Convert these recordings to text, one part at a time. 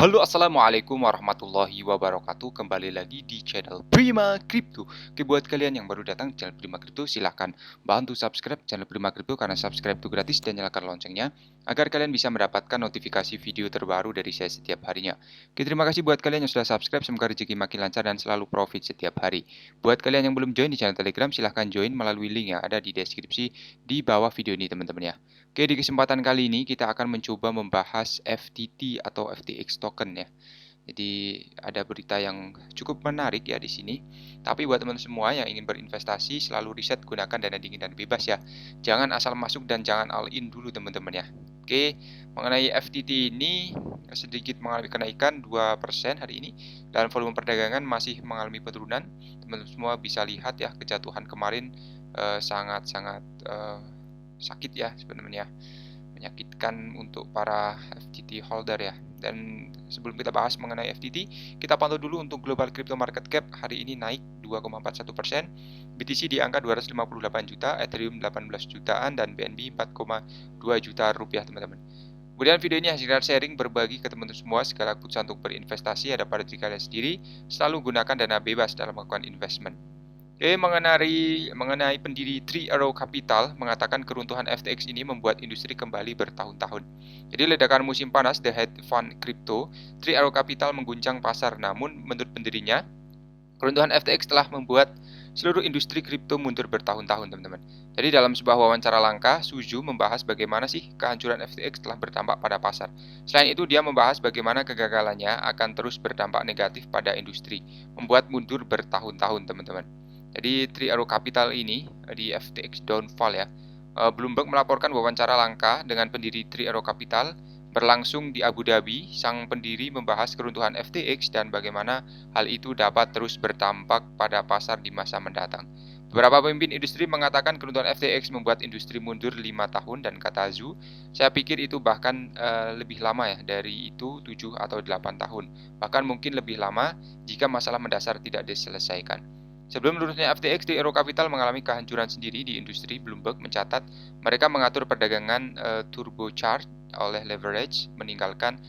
Halo, assalamualaikum warahmatullahi wabarakatuh. Kembali lagi di channel Prima Crypto. Oke, buat kalian yang baru datang di channel Prima Crypto, silahkan bantu subscribe channel Prima Crypto karena subscribe itu gratis dan nyalakan loncengnya agar kalian bisa mendapatkan notifikasi video terbaru dari saya setiap harinya. Oke, terima kasih buat kalian yang sudah subscribe. Semoga rezeki makin lancar dan selalu profit setiap hari. Buat kalian yang belum join di channel Telegram, silahkan join melalui link yang ada di deskripsi di bawah video ini, teman-teman ya. Oke, di kesempatan kali ini kita akan mencoba membahas FTT atau FTX token ya. Jadi ada berita yang cukup menarik ya di sini. Tapi buat teman semua yang ingin berinvestasi, selalu riset, gunakan dana dingin dan bebas ya. Jangan asal masuk dan jangan all in dulu teman-teman ya. Oke, mengenai FTT ini sedikit mengalami kenaikan 2% hari ini dan volume perdagangan masih mengalami penurunan. Teman-teman semua bisa lihat ya, kejatuhan kemarin sangat-sangat sakit ya sebenarnya, menyakitkan untuk para FTT holder ya. Dan sebelum kita bahas mengenai FTT, kita pantau dulu untuk global crypto market cap hari ini naik 2,41%, BTC di angka 258 juta, Ethereum 18 jutaan, dan BNB 4,2 juta rupiah teman-teman. Kemudian video ini hasil sharing berbagi ke teman-teman semua. Segala keputusan untuk berinvestasi ada pada diri kalian sendiri. Selalu gunakan dana bebas dalam melakukan investment. Oke, mengenai pendiri Three Arrow Capital mengatakan keruntuhan FTX ini membuat industri kembali bertahun-tahun. Jadi ledakan musim panas The Hedge Fund Crypto, Three Arrow Capital mengguncang pasar. Namun menurut pendirinya, keruntuhan FTX telah membuat seluruh industri kripto mundur bertahun-tahun, teman-teman. Jadi dalam sebuah wawancara langka, Suju membahas bagaimana sih kehancuran FTX telah berdampak pada pasar. Selain itu, dia membahas bagaimana kegagalannya akan terus berdampak negatif pada industri, membuat mundur bertahun-tahun, teman-teman. Jadi Three Arrow Capital ini di FTX Downfall ya. Bloomberg melaporkan wawancara langka dengan pendiri Three Arrow Capital berlangsung di Abu Dhabi. Sang pendiri membahas keruntuhan FTX dan bagaimana hal itu dapat terus berdampak pada pasar di masa mendatang. Beberapa pemimpin industri mengatakan keruntuhan FTX membuat industri mundur 5 tahun dan kata Zhu, saya pikir itu bahkan lebih lama ya, dari itu 7 atau 8 tahun. Bahkan mungkin lebih lama jika masalah mendasar tidak diselesaikan. Sebelum lurusnya FTX, Three Arrow Capital mengalami kehancuran sendiri di industri. Bloomberg mencatat mereka mengatur perdagangan turbocharged oleh leverage, meninggalkan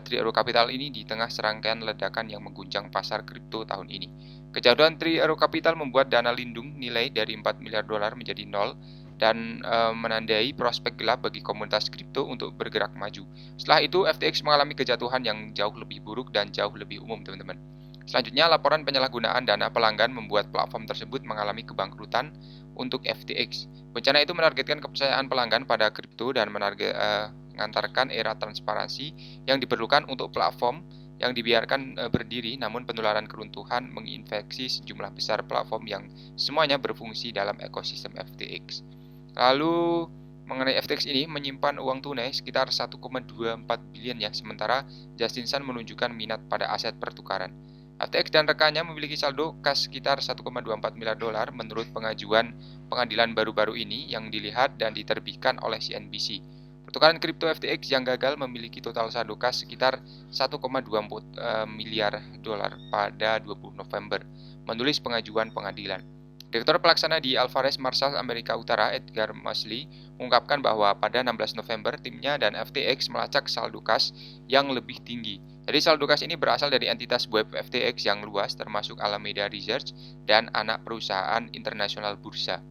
Three Arrow Capital ini di tengah serangkaian ledakan yang mengguncang pasar kripto tahun ini. Kejatuhan Three Arrow Capital membuat dana lindung nilai dari 4 miliar dolar menjadi nol dan menandai prospek gelap bagi komunitas kripto untuk bergerak maju. Setelah itu, FTX mengalami kejatuhan yang jauh lebih buruk dan jauh lebih umum, teman-teman. Selanjutnya, laporan penyalahgunaan dana pelanggan membuat platform tersebut mengalami kebangkrutan untuk FTX. Bencana itu menargetkan kepercayaan pelanggan pada kripto dan mengantarkan era transparansi yang diperlukan untuk platform yang dibiarkan berdiri, namun penularan keruntuhan menginfeksi sejumlah besar platform yang semuanya berfungsi dalam ekosistem FTX. Lalu mengenai FTX ini menyimpan uang tunai sekitar 1,24 billion ya, sementara Justin Sun menunjukkan minat pada aset pertukaran. FTX dan rekannya memiliki saldo kas sekitar 1,24 miliar dolar menurut pengajuan pengadilan baru-baru ini yang dilihat dan diterbitkan oleh CNBC. Pertukaran kripto FTX yang gagal memiliki total saldo kas sekitar 1,24 miliar dolar pada 20 November, menulis pengajuan pengadilan. Direktur pelaksana di Alvarez Marsal Amerika Utara, Edgar Mosley, mengungkapkan bahwa pada 16 November timnya dan FTX melacak saldo kas yang lebih tinggi. Jadi saldo kas ini berasal dari entitas web FTX yang luas termasuk Alameda Research dan anak perusahaan internasional bursa.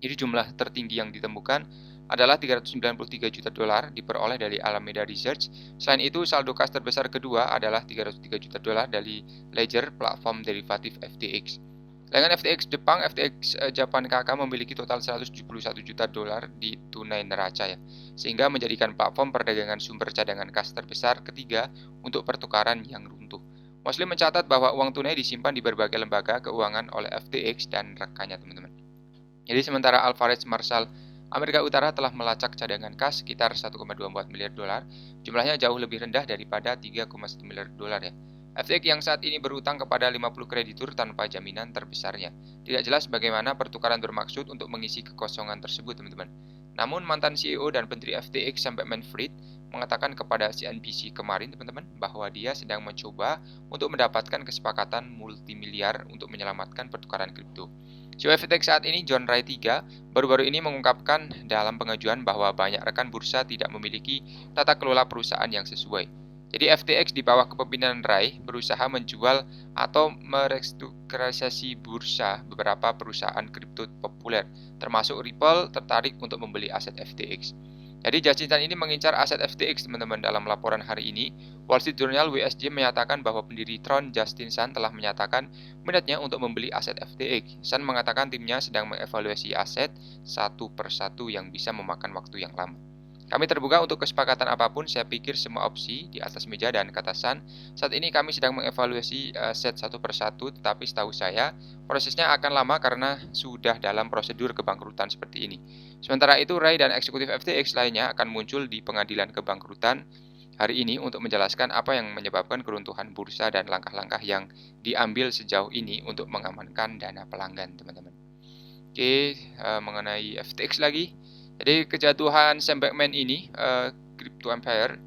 Jadi jumlah tertinggi yang ditemukan adalah 393 juta dolar diperoleh dari Alameda Research. Selain itu, saldo kas terbesar kedua adalah 303 juta dolar dari Ledger, platform derivatif FTX. Dengan FTX Jepang, FTX Japan KK memiliki total 171 juta dolar di tunai neraca ya, sehingga menjadikan platform perdagangan sumber cadangan kas terbesar ketiga untuk pertukaran yang runtuh. Mosley mencatat bahwa uang tunai disimpan di berbagai lembaga keuangan oleh FTX dan rekannya, teman-teman. Jadi sementara Alvarez Marsal Amerika Utara telah melacak cadangan kas sekitar 1,24 miliar dolar, jumlahnya jauh lebih rendah daripada 3,1 miliar dolar ya. FTX yang saat ini berutang kepada 50 kreditur tanpa jaminan terbesarnya. Tidak jelas bagaimana pertukaran bermaksud untuk mengisi kekosongan tersebut, teman-teman. Namun mantan CEO dan pendiri FTX Sam Bankman-Fried mengatakan kepada CNBC kemarin, teman-teman, bahwa dia sedang mencoba untuk mendapatkan kesepakatan multimiliar untuk menyelamatkan pertukaran kripto. CEO FTX saat ini, John Ray III, baru-baru ini mengungkapkan dalam pengajuan bahwa banyak rekan bursa tidak memiliki tata kelola perusahaan yang sesuai. Jadi FTX di bawah kepemimpinan Ray berusaha menjual atau merestrukturisasi bursa beberapa perusahaan kripto populer, termasuk Ripple tertarik untuk membeli aset FTX. Jadi Justin Sun ini mengincar aset FTX teman-teman. Dalam laporan hari ini, Wall Street Journal WSJ menyatakan bahwa pendiri Tron Justin Sun telah menyatakan minatnya untuk membeli aset FTX. Sun mengatakan timnya sedang mengevaluasi aset satu persatu yang bisa memakan waktu yang lama. Kami terbuka untuk kesepakatan apapun, saya pikir semua opsi di atas meja, dan kata Sun, saat ini kami sedang mengevaluasi aset satu persatu, tetapi setahu saya prosesnya akan lama karena sudah dalam prosedur kebangkrutan seperti ini. Sementara itu, Ray dan eksekutif FTX lainnya akan muncul di pengadilan kebangkrutan hari ini untuk menjelaskan apa yang menyebabkan keruntuhan bursa dan langkah-langkah yang diambil sejauh ini untuk mengamankan dana pelanggan, teman-teman. Oke, mengenai FTX lagi. Jadi kejatuhan Sam Bankman ini, Crypto Empire,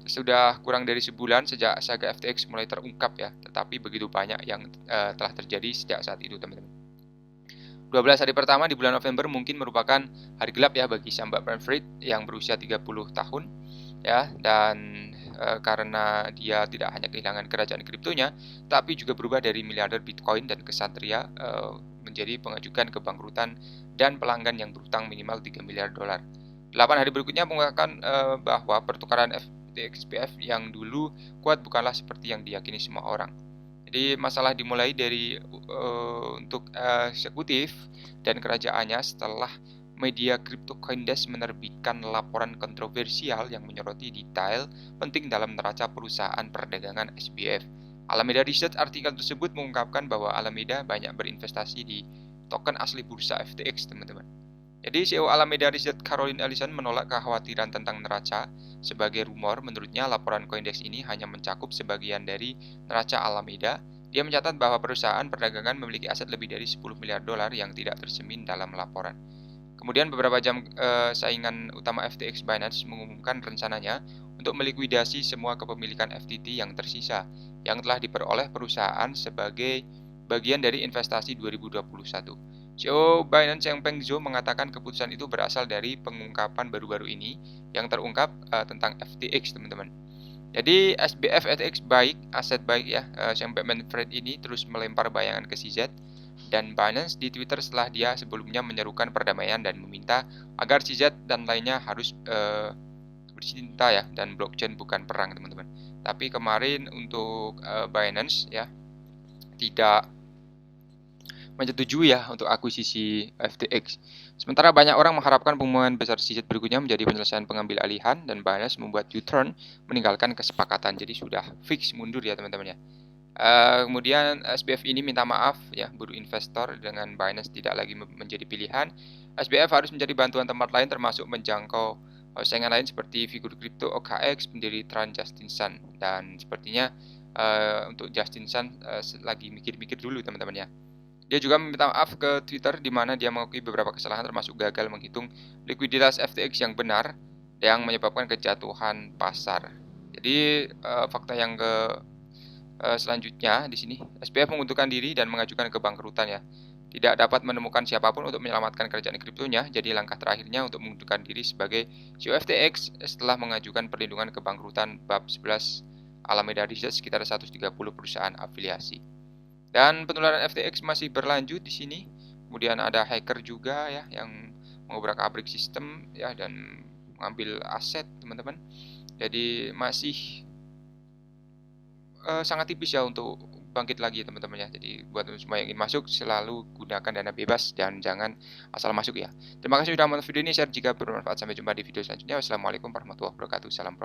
sudah kurang dari sebulan sejak saga FTX mulai terungkap ya. Tetapi begitu banyak yang telah terjadi sejak saat itu, teman-teman. 12 hari pertama di bulan November mungkin merupakan hari gelap ya bagi Sam Bankman-Fried yang berusia 30 tahun ya, dan karena dia tidak hanya kehilangan kerajaan kriptonya, tapi juga berubah dari miliarder Bitcoin dan kesatria menjadi pengajukan kebangkrutan dan pelanggan yang berutang minimal 3 miliar dolar. 8 hari berikutnya mengungkapkan bahwa pertukaran FTX yang dulu kuat bukanlah seperti yang diyakini semua orang. Jadi masalah dimulai dari untuk eksekutif dan kerajaannya setelah media Crypto Coindesk menerbitkan laporan kontroversial yang menyoroti detail penting dalam neraca perusahaan perdagangan SBF. Alameda Research artikel tersebut mengungkapkan bahwa Alameda banyak berinvestasi di token asli bursa FTX, teman-teman. Jadi CEO Alameda Research Caroline Ellison menolak kekhawatiran tentang neraca sebagai rumor. Menurutnya laporan Coindesk ini hanya mencakup sebagian dari neraca Alameda. Dia mencatat bahwa perusahaan perdagangan memiliki aset lebih dari 10 miliar dolar yang tidak tercermin dalam laporan. Kemudian beberapa jam saingan utama FTX, Binance, mengumumkan rencananya untuk melikuidasi semua kepemilikan FTT yang tersisa yang telah diperoleh perusahaan sebagai bagian dari investasi 2021. CEO Binance Changpeng Zhou mengatakan keputusan itu berasal dari pengungkapan baru-baru ini yang terungkap tentang FTX, teman-teman. Jadi SBF FTX baik, aset baik ya. Sam Bankman-Fried ini terus melempar bayangan ke CZ dan Binance di Twitter setelah dia sebelumnya menyerukan perdamaian dan meminta agar CZ dan lainnya harus bercinta ya, dan blockchain bukan perang, teman-teman. Tapi kemarin untuk Binance ya tidak menyetujui ya untuk akuisisi FTX. Sementara banyak orang mengharapkan pengumuman besar CZ berikutnya menjadi penyelesaian pengambil alihan, dan Binance membuat U-turn meninggalkan kesepakatan. Jadi sudah fix mundur ya, teman-teman ya. Kemudian SBF ini minta maaf ya, buruh investor dengan Binance tidak lagi menjadi pilihan. SBF harus menjadi bantuan tempat lain, termasuk menjangkau saingan lain seperti figur kripto OKX, pendiri Tron Justin Sun. Dan sepertinya untuk Justin Sun lagi mikir-mikir dulu, teman-teman ya. Dia juga meminta maaf ke Twitter di mana dia mengakui beberapa kesalahan, termasuk gagal menghitung likuiditas FTX yang benar yang menyebabkan kejatuhan pasar. Jadi fakta yang selanjutnya di sini, SBF mengundurkan diri dan mengajukan kebangkrutan ya. Tidak dapat menemukan siapapun untuk menyelamatkan kerajaan kriptonya, jadi langkah terakhirnya untuk mengundurkan diri sebagai CEO FTX setelah mengajukan perlindungan kebangkrutan bab 11 Alameda Research sekitar 130 perusahaan afiliasi. Dan penularan FTX masih berlanjut di sini. Kemudian ada hacker juga ya yang mengobrak-abrik sistem ya dan mengambil aset, teman-teman. Jadi masih sangat tipis ya untuk bangkit lagi, teman-teman ya. Jadi buat semua yang ingin masuk selalu gunakan dana bebas dan jangan asal masuk ya. Terima kasih sudah menonton video ini, share jika bermanfaat. Sampai jumpa di video selanjutnya. Wassalamualaikum warahmatullahi wabarakatuh. Salam